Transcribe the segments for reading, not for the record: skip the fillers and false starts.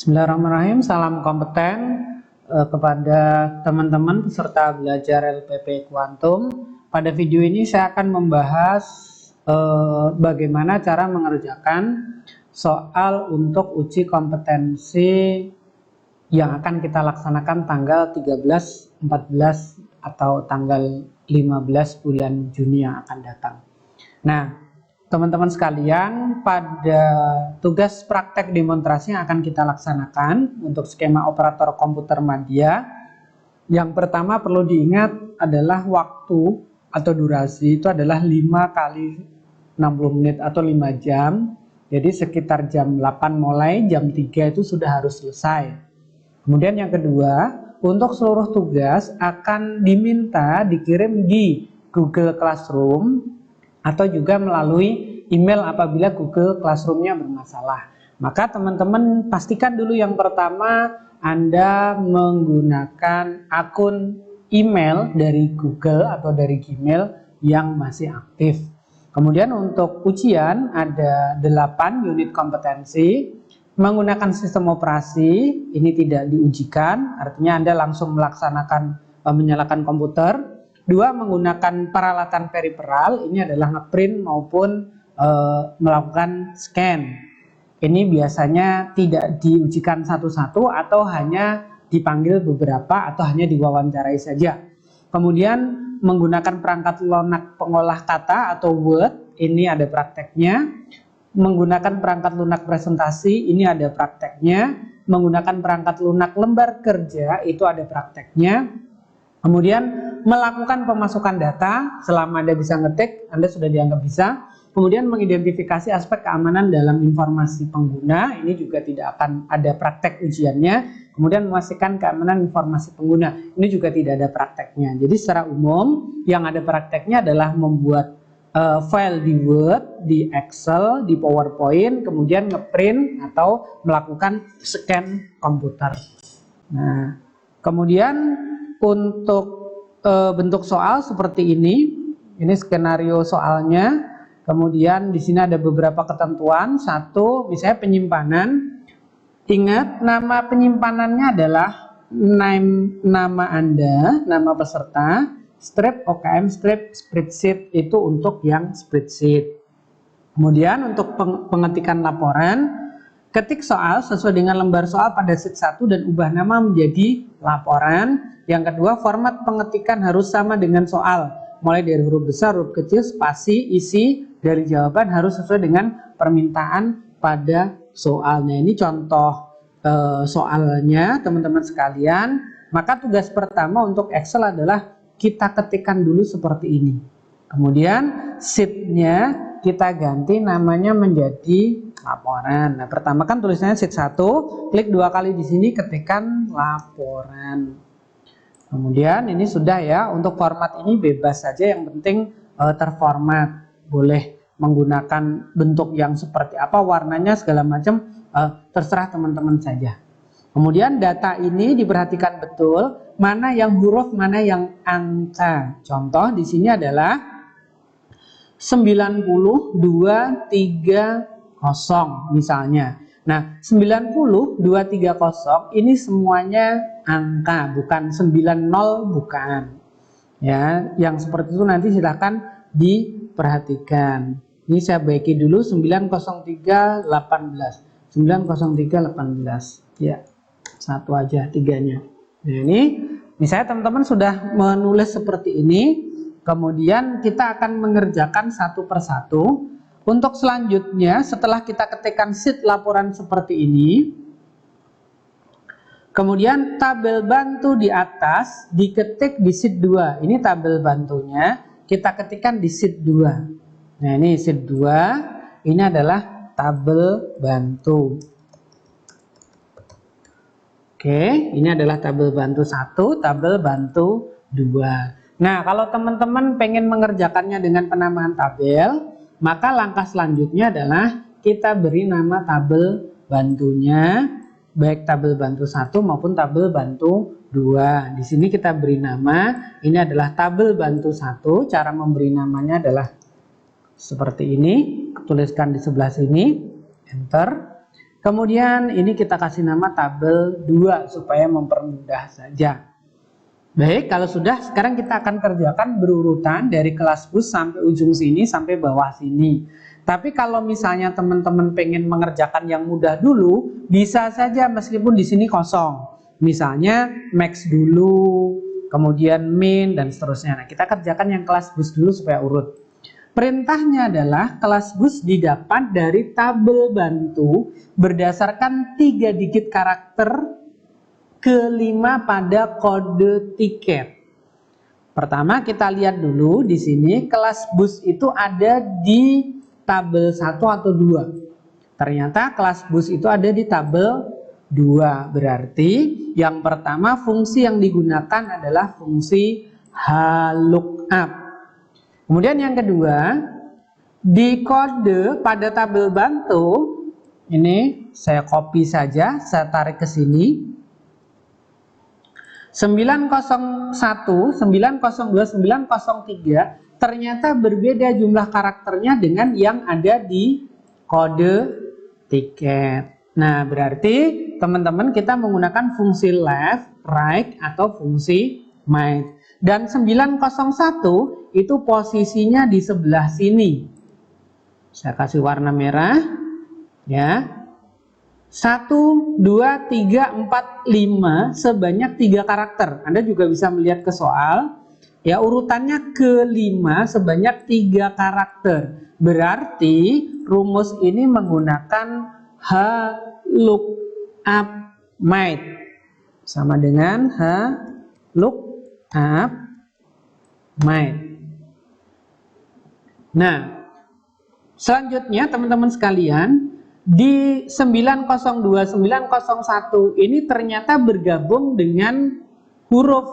Bismillahirrahmanirrahim. Salam kompeten kepada teman-teman peserta belajar LPP Kuantum. Pada video ini saya akan membahas bagaimana cara mengerjakan soal untuk uji kompetensi yang akan kita laksanakan tanggal 13, 14 atau tanggal 15 bulan Juni yang akan datang. Nah, teman-teman sekalian, pada tugas praktek demonstrasi yang akan kita laksanakan untuk skema operator komputer media, yang pertama perlu diingat adalah waktu atau durasi itu adalah 5 kali 60 menit atau 5 jam. Jadi sekitar jam 8 mulai, jam 3 itu sudah harus selesai. Kemudian yang kedua, untuk seluruh tugas akan diminta dikirim di Google Classroom atau juga melalui email apabila Google Classroom-nya bermasalah. Maka teman-teman pastikan dulu yang pertama Anda menggunakan akun email dari Google atau dari Gmail yang masih aktif. Kemudian untuk ujian ada 8 unit kompetensi. Menggunakan sistem operasi ini tidak diujikan, artinya Anda langsung menyalakan komputer. 2, menggunakan peralatan periperal, ini adalah ngeprint maupun melakukan scan. Ini biasanya tidak diujikan satu-satu atau hanya dipanggil beberapa atau hanya diwawancarai saja. Kemudian menggunakan perangkat lunak pengolah kata atau Word, ini ada prakteknya. Menggunakan perangkat lunak presentasi, ini ada prakteknya. Menggunakan perangkat lunak lembar kerja, itu ada prakteknya. Kemudian melakukan pemasukan data, selama Anda bisa ngetik, Anda sudah dianggap bisa. Kemudian mengidentifikasi aspek keamanan dalam informasi pengguna, ini juga tidak akan ada praktek ujiannya. Kemudian memastikan keamanan informasi pengguna, ini juga tidak ada prakteknya. Jadi secara umum yang ada prakteknya adalah membuat file di Word, di Excel, di PowerPoint, kemudian ngeprint atau melakukan scan komputer. Nah, kemudian untuk bentuk soal seperti ini skenario soalnya. Kemudian di sini ada beberapa ketentuan. 1, misalnya penyimpanan. Ingat, nama penyimpanannya adalah nama Anda, nama peserta, strip OKM, strip spreadsheet itu untuk yang spreadsheet. Kemudian untuk pengetikan laporan, ketik soal sesuai dengan lembar soal pada sheet 1 dan ubah nama menjadi laporan. Yang kedua, format pengetikan harus sama dengan soal. Mulai dari huruf besar, huruf kecil, spasi, isi dari jawaban harus sesuai dengan permintaan pada soalnya. Ini contoh soalnya teman-teman sekalian. Maka tugas pertama untuk Excel adalah kita ketikkan dulu seperti ini. Kemudian sheet-nya kita ganti namanya menjadi laporan. Nah, pertama kan tulisannya sheet 1, klik 2 kali di sini, ketikkan laporan. Kemudian ini sudah ya, untuk format ini bebas saja, yang penting terformat. Boleh menggunakan bentuk yang seperti apa, warnanya segala macam, terserah teman-teman saja. Kemudian data ini diperhatikan betul, mana yang huruf, mana yang angka. Contoh di sini adalah 90230 misalnya. Nah, 90230 ini semuanya angka, bukan 90, bukan. Ya, yang seperti itu nanti silakan diperhatikan. Ini saya baiki dulu 90318. 90318. Ya, satu aja tiganya. Nah, ini misalnya teman-teman sudah menulis seperti ini, kemudian kita akan mengerjakan satu persatu. Untuk selanjutnya, setelah kita ketikkan sheet laporan seperti ini, kemudian tabel bantu di atas diketik di sheet 2. Ini tabel bantunya, kita ketikkan di sheet 2. Nah, ini sheet 2, ini adalah tabel bantu. Oke, ini adalah tabel bantu 1, tabel bantu 2. Nah, kalau teman-teman pengen mengerjakannya dengan penamaan tabel, maka langkah selanjutnya adalah kita beri nama tabel bantunya, baik tabel bantu 1 maupun tabel bantu 2. Di sini kita beri nama, ini adalah tabel bantu 1. Cara memberi namanya adalah seperti ini, tuliskan di sebelah sini, enter. Kemudian ini kita kasih nama tabel 2 supaya mempermudah saja. Baik, kalau sudah, sekarang kita akan kerjakan berurutan dari kelas bus sampai ujung sini sampai bawah sini. Tapi kalau misalnya teman-teman pengen mengerjakan yang mudah dulu, bisa saja meskipun di sini kosong. Misalnya max dulu, kemudian min, dan seterusnya. Nah, kita kerjakan yang kelas bus dulu supaya urut. Perintahnya adalah kelas bus didapat dari tabel bantu berdasarkan 3 digit karakter kelima pada kode tiket. Pertama kita lihat dulu di sini kelas bus itu ada di tabel 1 atau 2. Ternyata kelas bus itu ada di tabel 2. Berarti yang pertama fungsi yang digunakan adalah fungsi HLOOKUP. Kemudian yang kedua, di kode pada tabel bantu, ini saya copy saja, saya tarik ke sini. 901, 902, 903 ternyata berbeda jumlah karakternya dengan yang ada di kode tiket. Nah, berarti teman-teman kita menggunakan fungsi left, right, atau fungsi might. Dan 901 itu posisinya di sebelah sini. Saya kasih warna merah. Ya. 1, 2, 3, 4, 5 sebanyak 3 karakter. Anda juga bisa melihat ke soal. Ya, urutannya ke-5 sebanyak 3 karakter. Berarti rumus ini menggunakan HLOOKUP might. Sama dengan HLOOKUP might. Nah, selanjutnya teman-teman sekalian, di 902, 901 ini ternyata bergabung dengan huruf.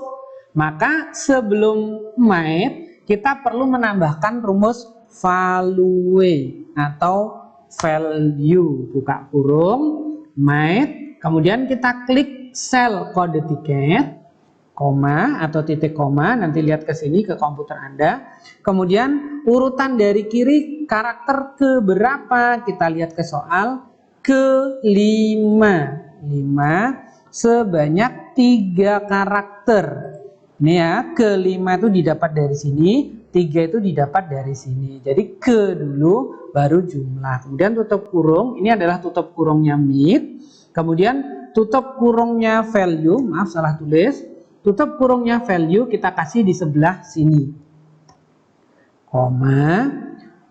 Maka sebelum might kita perlu menambahkan rumus value atau value, buka kurung, might, kemudian kita klik sel kode tiket, koma atau titik koma, nanti lihat ke sini ke komputer Anda. Kemudian urutan dari kiri karakter ke berapa? Kita lihat ke soal, ke-5. 5 sebanyak 3 karakter. Ini ya, ke-5 itu didapat dari sini, 3 itu didapat dari sini. Jadi ke dulu baru jumlah. Kemudian tutup kurung, ini adalah tutup kurungnya mid. Kemudian tutup kurungnya value, maaf salah tulis. Tutup kurungnya value kita kasih di sebelah sini. Koma,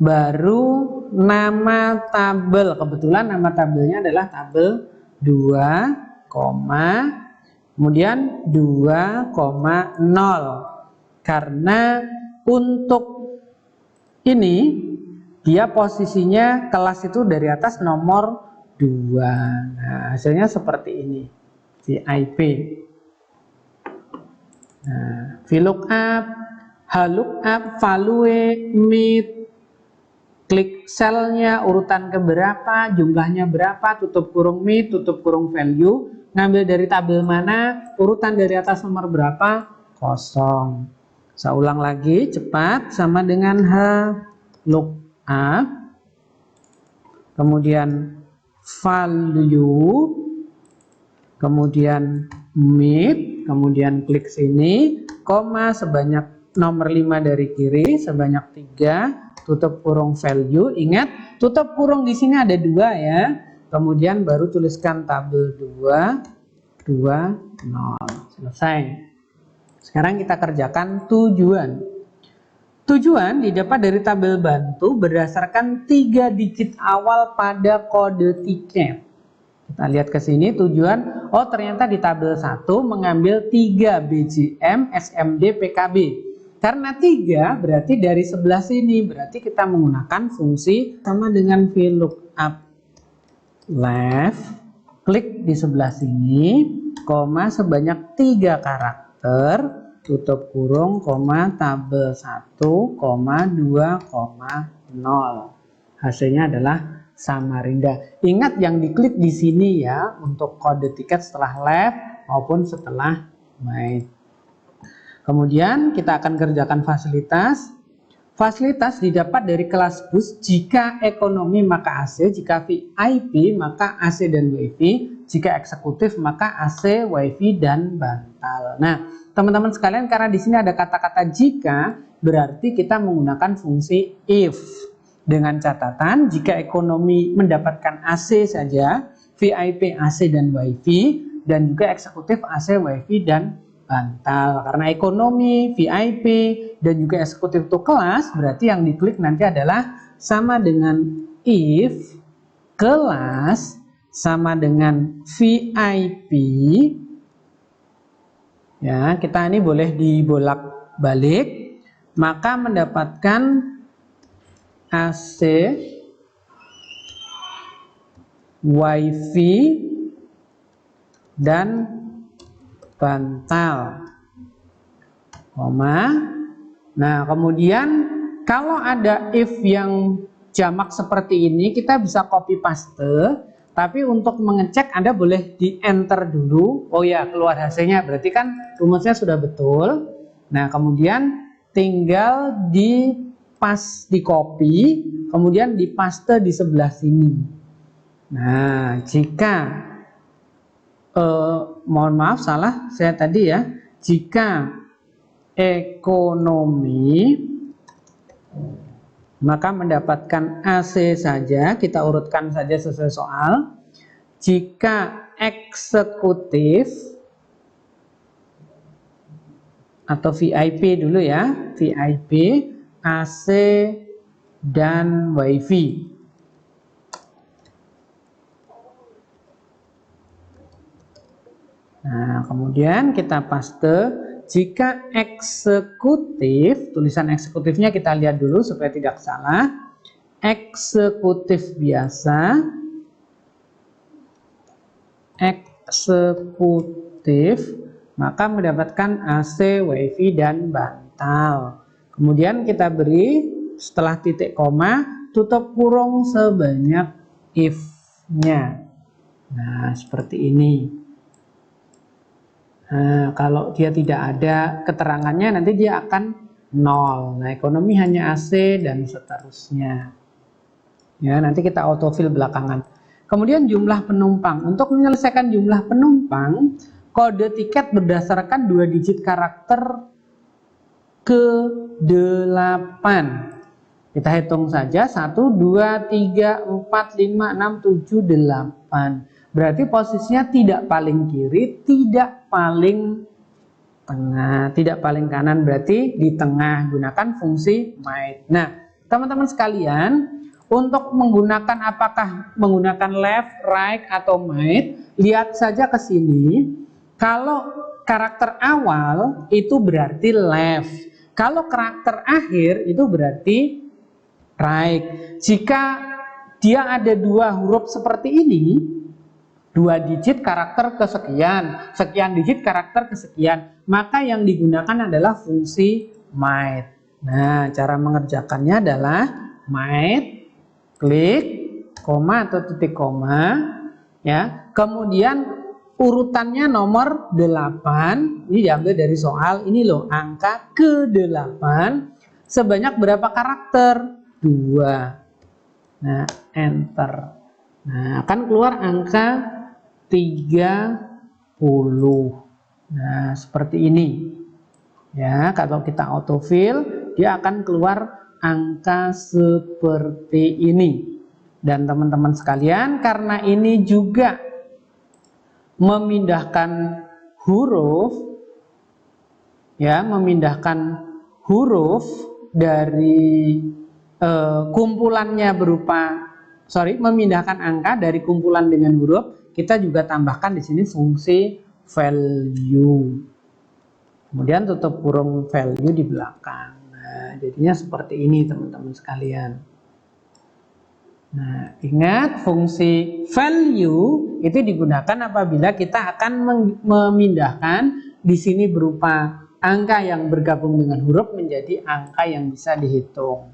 baru nama tabel. Kebetulan nama tabelnya adalah tabel 2, koma, kemudian 2,0. Karena untuk ini dia posisinya kelas itu dari atas nomor 2. Nah, hasilnya seperti ini. VIP. Nah, VLOOKUP, HLOOKUP, value, mid, klik selnya, urutan keberapa, jumlahnya berapa, tutup kurung mid, tutup kurung value, ngambil dari tabel mana, urutan dari atas nomor berapa, kosong. Saya ulang lagi cepat, sama dengan HLOOKUP, kemudian value, kemudian mid, kemudian klik sini, koma sebanyak nomor 5 dari kiri, sebanyak 3, tutup kurung value. Ingat, tutup kurung di sini ada 2 ya. Kemudian baru tuliskan tabel 2, 2, 0. Selesai. Sekarang kita kerjakan tujuan. Tujuan didapat dari tabel bantu berdasarkan 3 digit awal pada kode tiket. Kita lihat ke sini tujuan, oh ternyata di tabel 1 mengambil 3 BGM, SMD, PKB. Karena 3 berarti dari sebelah sini, berarti kita menggunakan fungsi sama dengan VLOOKUP left, klik di sebelah sini, koma sebanyak 3 karakter, tutup kurung, koma tabel 1, koma 2, 0. Hasilnya adalah Samarinda. Ingat yang diklik di sini ya untuk kode tiket setelah left maupun setelah might. Kemudian kita akan kerjakan fasilitas. Fasilitas didapat dari kelas bus jika ekonomi maka AC, jika VIP maka AC dan WiFi, jika eksekutif maka AC, WiFi dan bantal. Nah, teman-teman sekalian, karena di sini ada kata-kata jika, berarti kita menggunakan fungsi if. Dengan catatan jika ekonomi mendapatkan AC saja, VIP AC dan WiFi, dan juga eksekutif AC, WiFi dan bantal. Karena ekonomi, VIP, dan juga eksekutif itu kelas, berarti yang diklik nanti adalah sama dengan if kelas sama dengan VIP. Ya, kita ini boleh dibolak-balik, maka mendapatkan AC, WiFi, dan bantal, koma. Nah, kemudian kalau ada if yang jamak seperti ini, kita bisa copy paste. Tapi untuk mengecek Anda boleh di enter dulu. Oh ya, keluar hasilnya, berarti kan rumusnya sudah betul. Nah, kemudian tinggal di copy, kemudian di paste di sebelah sini. Nah, jika mohon maaf salah saya tadi ya, jika ekonomi maka mendapatkan AC saja, kita urutkan saja sesuai soal. Jika eksekutif atau VIP dulu ya, VIP, AC dan WiFi. Nah, kemudian kita paste jika eksekutif, tulisan eksekutifnya kita lihat dulu supaya tidak salah. Eksekutif biasa, eksekutif, maka mendapatkan AC, WiFi, dan bantal. Kemudian kita beri setelah titik koma, tutup kurung sebanyak if-nya. Nah, seperti ini. Nah, kalau dia tidak ada keterangannya nanti dia akan 0. Nah, ekonomi hanya AC dan seterusnya. Ya, nanti kita autofill belakangan. Kemudian jumlah penumpang. Untuk menyelesaikan jumlah penumpang, kode tiket berdasarkan 2 digit karakter ke 8. Kita hitung saja 1, 2, 3, 4, 5, 6, 7, 8. Berarti posisinya tidak paling kiri, tidak paling tengah, tidak paling kanan, berarti di tengah. Gunakan fungsi might. Nah, teman-teman sekalian, untuk menggunakan apakah menggunakan left, right, atau might, lihat saja ke sini. Kalau karakter awal itu berarti left. Kalau karakter akhir itu berarti right. Jika dia ada 2 huruf seperti ini, 2 digit karakter kesekian, sekian digit karakter kesekian, maka yang digunakan adalah fungsi might. Nah, cara mengerjakannya adalah might, klik, koma atau titik koma, ya. Kemudian urutannya nomor 8, ini diambil dari soal, ini loh angka ke-8, sebanyak berapa karakter? 2. Nah, enter. Nah, akan keluar angka 30. Nah, seperti ini. Ya, kalau kita autofill, dia akan keluar angka seperti ini. Dan teman-teman sekalian, karena ini juga memindahkan huruf, ya, memindahkan huruf dari kumpulannya memindahkan angka dari kumpulan dengan huruf. Kita juga tambahkan di sini fungsi value. Kemudian tutup kurung value di belakang. Nah, jadinya seperti ini teman-teman sekalian. Nah, ingat fungsi value itu digunakan apabila kita akan memindahkan di sini berupa angka yang bergabung dengan huruf menjadi angka yang bisa dihitung.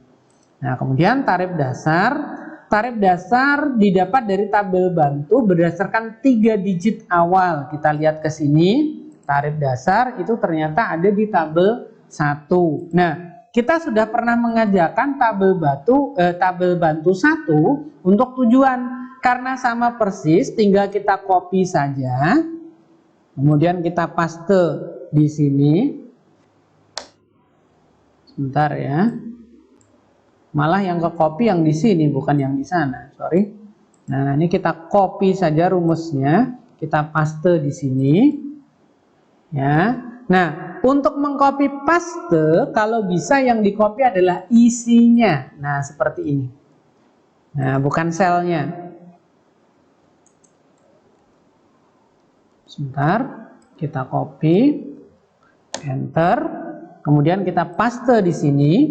Nah, kemudian tarif dasar. Tarif dasar didapat dari tabel bantu berdasarkan 3 digit awal. Kita lihat ke sini, tarif dasar itu ternyata ada di tabel 1. Nah, kita sudah pernah mengerjakan tabel bantu 1 untuk tujuan. Karena sama persis, tinggal kita copy saja. Kemudian kita paste di sini. Sebentar ya. Malah yang ke copy yang di sini bukan yang di sana, sorry. Nah, ini kita copy saja rumusnya, kita paste di sini. Ya. Nah, untuk mengcopy paste, kalau bisa yang di-copy adalah isinya. Nah, seperti ini. Nah, bukan selnya. Sebentar, kita copy, enter, kemudian kita paste di sini,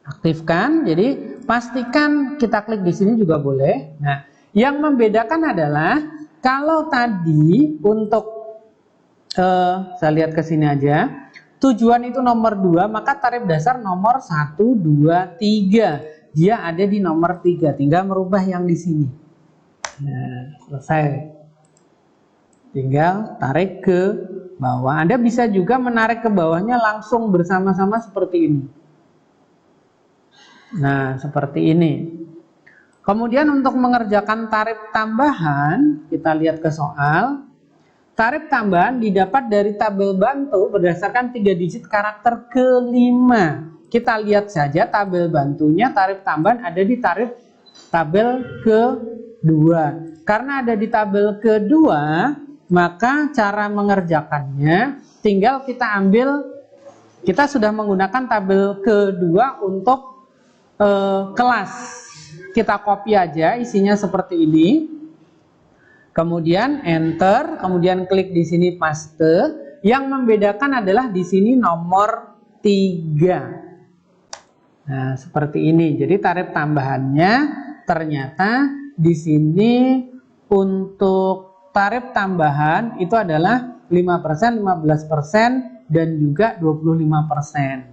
aktifkan. Jadi pastikan kita klik di sini juga boleh. Nah, yang membedakan adalah kalau tadi untuk saya lihat ke sini aja, tujuan itu nomor 2, maka tarif dasar nomor 1, 2, 3. Dia ada di nomor 3, tinggal merubah yang di sini. Nah, selesai. Tinggal tarik ke bawah. Anda bisa juga menarik ke bawahnya langsung bersama-sama seperti ini. Nah, seperti ini. Kemudian untuk mengerjakan tarif tambahan, kita lihat ke soal. Tarif tambahan didapat dari tabel bantu berdasarkan 3 digit karakter kelima. Kita lihat saja tabel bantunya, tarif tambahan ada di tabel kedua. Karena ada di tabel kedua, maka cara mengerjakannya tinggal kita sudah menggunakan tabel kedua untuk kelas. Kita copy aja isinya seperti ini. Kemudian enter, kemudian klik di sini paste. Yang membedakan adalah di sini nomor 3. Nah, seperti ini. Jadi tarif tambahannya ternyata di sini untuk tarif tambahan itu adalah 5%, 15%, dan juga 25%.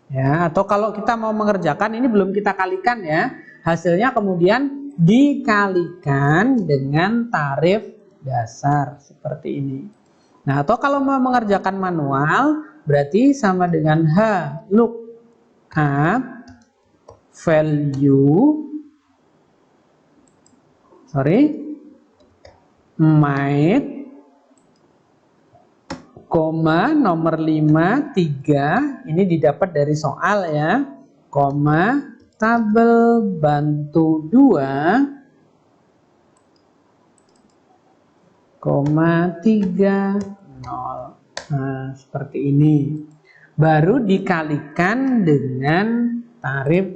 Ya, atau kalau kita mau mengerjakan, ini belum kita kalikan ya, hasilnya kemudian dikalikan dengan tarif dasar seperti ini. Nah, atau kalau mau mengerjakan manual, berarti sama dengan H lookup value, might, koma nomor 5, 3, ini didapat dari soal ya, koma tabel bantu 2, koma 3, 0. Nah, seperti ini. Baru dikalikan dengan tarif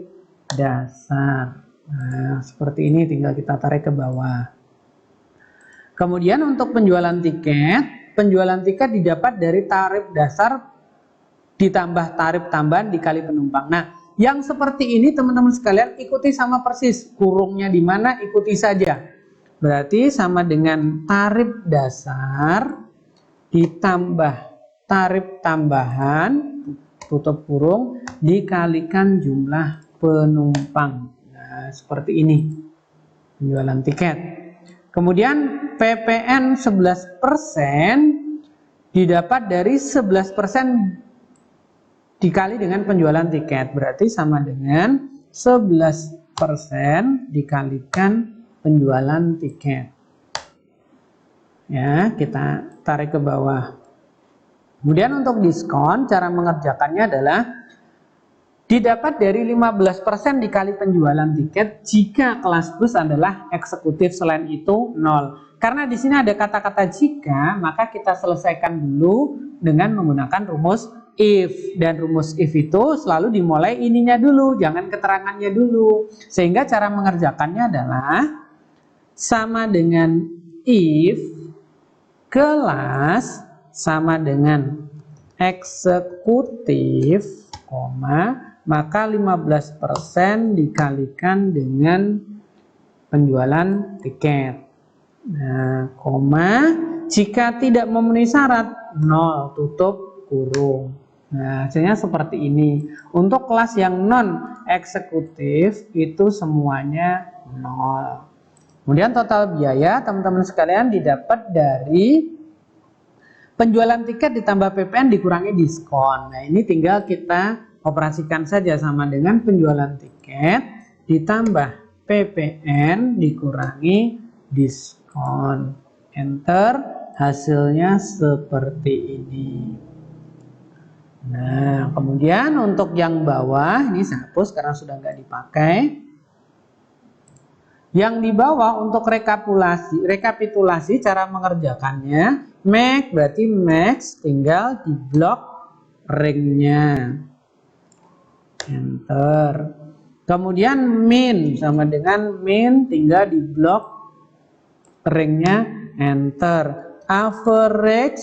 dasar. Nah, seperti ini, tinggal kita tarik ke bawah. Kemudian untuk penjualan tiket didapat dari tarif dasar ditambah tarif tambahan dikali penumpang. Nah, yang seperti ini teman-teman sekalian ikuti sama persis. Kurungnya di mana ikuti saja. Berarti sama dengan tarif dasar ditambah tarif tambahan tutup kurung dikalikan jumlah penumpang. Nah, seperti ini penjualan tiket. Kemudian PPN 11% didapat dari 11% dikali dengan penjualan tiket. Berarti sama dengan 11% dikalikan penjualan tiket. Ya, kita tarik ke bawah. Kemudian untuk diskon, cara mengerjakannya adalah didapat dari 15% dikali penjualan tiket jika kelas bus adalah eksekutif, selain itu 0. Karena di sini ada kata-kata jika, maka kita selesaikan dulu dengan menggunakan rumus if. Dan rumus if itu selalu dimulai ininya dulu, jangan keterangannya dulu. Sehingga cara mengerjakannya adalah sama dengan if kelas sama dengan eksekutif, maka 15% dikalikan dengan penjualan tiket. Nah, jika tidak memenuhi syarat 0 tutup kurung. Nah, hasilnya seperti ini. Untuk kelas yang non eksekutif itu semuanya 0. Kemudian total biaya teman-teman sekalian didapat dari penjualan tiket ditambah PPN dikurangi diskon. Nah, ini tinggal kita operasikan saja sama dengan penjualan tiket ditambah PPN dikurangi diskon. Enter, hasilnya seperti ini. Nah, kemudian untuk yang bawah ini saya hapus karena sudah nggak dipakai. Yang di bawah untuk rekapitulasi cara mengerjakannya, make berarti max tinggal di blok ringnya. Enter. Kemudian min sama dengan min tinggal di blok ringnya. Enter. Average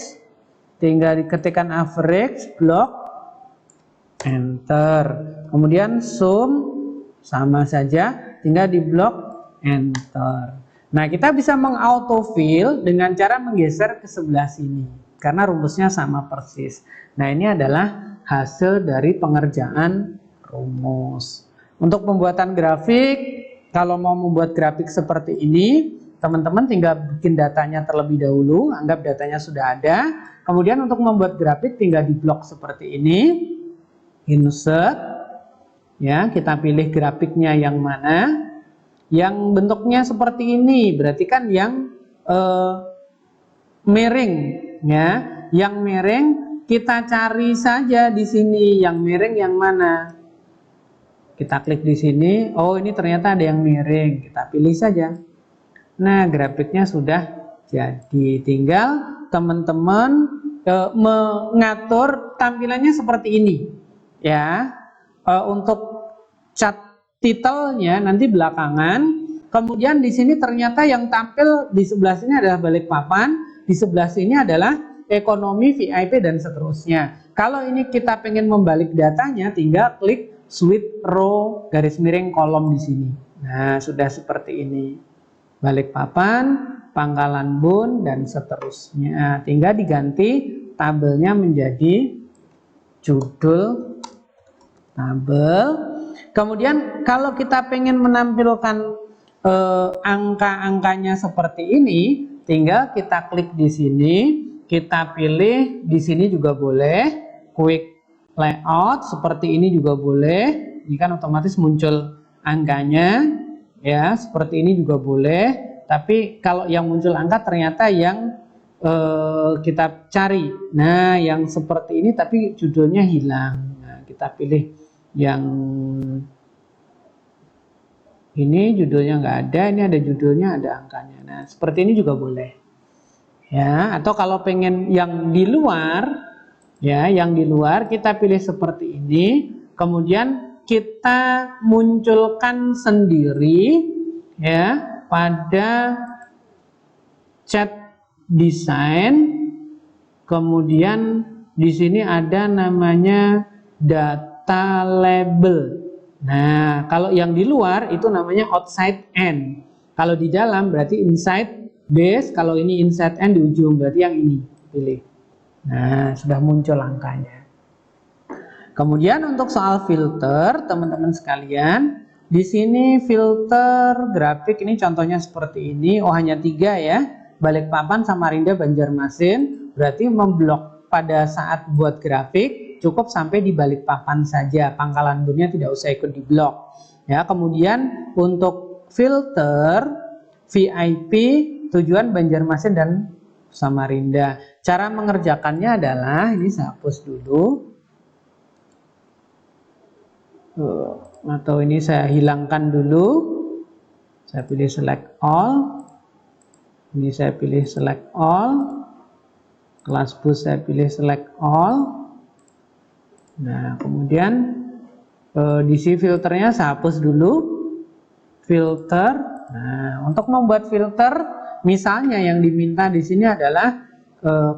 tinggal diketikkan average blok. Enter. Kemudian sum sama saja tinggal di blok. Enter. Nah, kita bisa mengautofill dengan cara menggeser ke sebelah sini karena rumusnya sama persis. Nah, ini adalah hasil dari pengerjaan rumus. Untuk pembuatan grafik, kalau mau membuat grafik seperti ini, teman-teman tinggal bikin datanya terlebih dahulu, anggap datanya sudah ada. Kemudian untuk membuat grafik tinggal di blok seperti ini, insert, ya, kita pilih grafiknya yang mana. Yang bentuknya seperti ini berarti kan yang miring, ya. Yang miring kita cari saja di sini yang miring yang mana. Kita klik di sini, oh ini ternyata ada yang miring, kita pilih saja. Nah, grafiknya sudah jadi, tinggal teman-teman mengatur tampilannya seperti ini, ya. Untuk cat titelnya nanti belakangan. Kemudian di sini ternyata yang tampil di sebelah sini adalah Balikpapan, di sebelah sini adalah ekonomi, VIP dan seterusnya. Kalau ini kita pengen membalik datanya, tinggal klik switch row garis miring kolom di sini. Nah, sudah seperti ini. Balikpapan, Pangkalan Bun dan seterusnya. Tinggal diganti tabelnya menjadi judul tabel. Kemudian kalau kita pengen menampilkan angka-angkanya seperti ini, tinggal kita klik di sini, kita pilih di sini juga boleh, quick layout seperti ini juga boleh. Ini kan otomatis muncul angkanya, ya, seperti ini juga boleh. Tapi kalau yang muncul angka ternyata yang kita cari. Nah, yang seperti ini tapi judulnya hilang. Nah, kita pilih yang ini judulnya nggak ada, ini ada judulnya, ada angkanya. Nah, seperti ini juga boleh, ya. Atau kalau pengen yang di luar, ya, yang di luar kita pilih seperti ini. Kemudian kita munculkan sendiri, ya, pada chat design. Kemudian di sini ada namanya data label. Nah, kalau yang di luar itu namanya outside end. Kalau di dalam berarti inside base. Kalau ini inside end di ujung, berarti yang ini pilih. Nah, sudah muncul angkanya. Kemudian untuk soal filter, teman-teman sekalian, di sini filter grafik ini contohnya seperti ini. Oh, hanya 3 ya. Balikpapan, Samarinda, Banjarmasin. Berarti memblok pada saat buat grafik cukup sampai di Balikpapan saja, Pangkalan Bunnya tidak usah ikut di blok. Ya, kemudian untuk filter VIP tujuan Banjarmasin dan Samarinda. Cara mengerjakannya adalah ini saya hapus dulu. Atau ini saya hilangkan dulu. Saya pilih select all. Ini saya pilih select all. Kelas bus saya pilih select all. Nah, kemudian di sini filternya saya hapus dulu. Filter. Nah, untuk membuat filter, misalnya yang diminta di sini adalah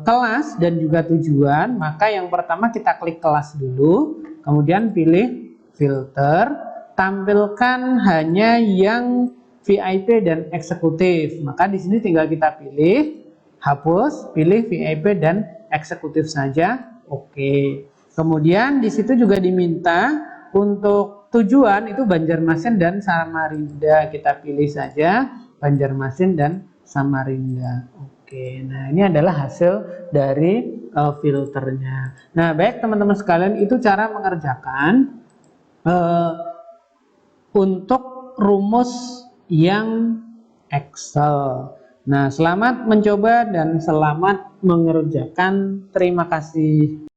kelas dan juga tujuan, maka yang pertama kita klik kelas dulu, kemudian pilih filter, tampilkan hanya yang VIP dan eksekutif. Maka di sini tinggal kita pilih, hapus, pilih VIP dan eksekutif saja. Oke. Kemudian di situ juga diminta untuk tujuan itu Banjarmasin dan Samarinda. Kita pilih saja Banjarmasin dan Samarinda. Oke, nah ini adalah hasil dari filternya. Nah, baik teman-teman sekalian, itu cara mengerjakan untuk rumus yang Excel. Nah, selamat mencoba dan selamat mengerjakan. Terima kasih.